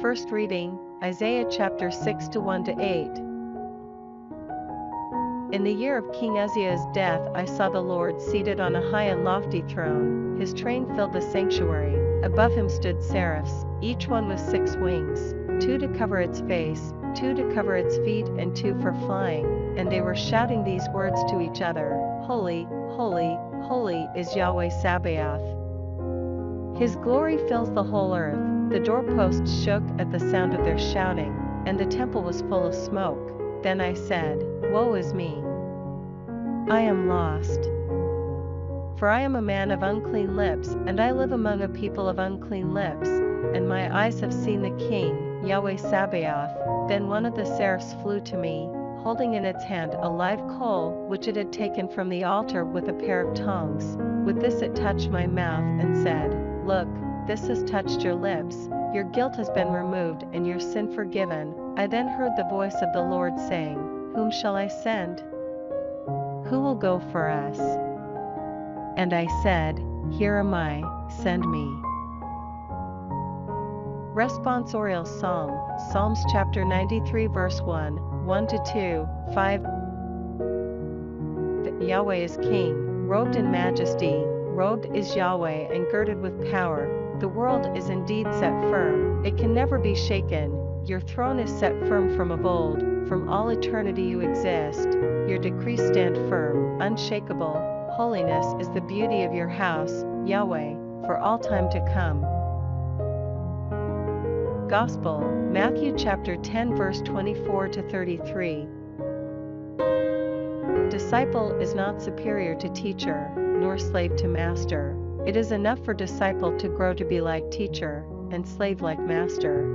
First reading, Isaiah chapter 6 to 1 to 8. In the year of King Uzziah's death I saw the Lord seated on a high and lofty throne, his train filled the sanctuary, above him stood seraphs, each one with 6 wings, 2 to cover its face, 2 to cover its feet and 2 for flying, and they were shouting these words to each other, Holy, holy, holy is Yahweh Sabaoth. His glory fills the whole earth. The doorposts shook at the sound of their shouting, and the temple was full of smoke. Then I said, Woe is me! I am lost. For I am a man of unclean lips, and I live among a people of unclean lips, and my eyes have seen the King, Yahweh Sabaoth. Then one of the seraphs flew to me, holding in its hand a live coal, which it had taken from the altar with a pair of tongs. With this it touched my mouth and said, Look, this has touched your lips, your guilt has been removed and your sin forgiven. I then heard the voice of the Lord saying, Whom shall I send? Who will go for us? And I said, Here am I, send me. Responsorial Psalm, Psalms chapter 93 verse 1, 1 to 2, 5. Yahweh is King, robed in majesty, robed is Yahweh and girded with power. The world is indeed set firm, it can never be shaken. Your throne is set firm from of old, from all eternity you exist. Your decrees stand firm, unshakable. Holiness is the beauty of your house, Yahweh, for all time to come. Gospel, Matthew chapter 10 verse 24 to 33. Disciple is not superior to teacher, nor slave to master. It is enough for disciple to grow to be like teacher, and slave like master.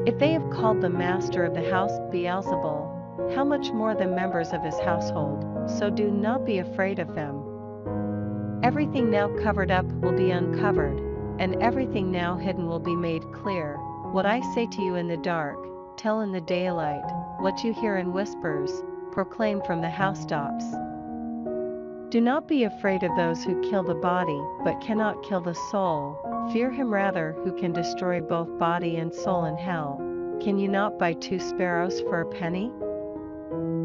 If they have called the master of the house Beelzebul, how much more the members of his household? So do not be afraid of them. Everything now covered up will be uncovered, and everything now hidden will be made clear. What I say to you in the dark, tell in the daylight. What you hear in whispers, proclaim from the housetops. Do not be afraid of those who kill the body, but cannot kill the soul. Fear him rather who can destroy both body and soul in hell. Can you not buy 2 sparrows for a penny?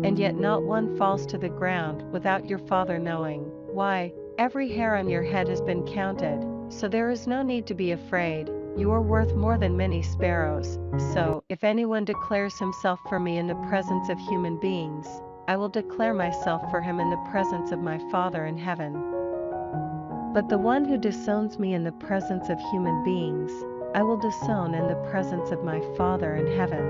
And yet not one falls to the ground without your Father knowing. Why, every hair on your head has been counted, so there is no need to be afraid. You are worth more than many sparrows. So, if anyone declares himself for me in the presence of human beings, I will declare myself for him in the presence of my Father in heaven. But the one who disowns me in the presence of human beings, I will disown in the presence of my Father in heaven.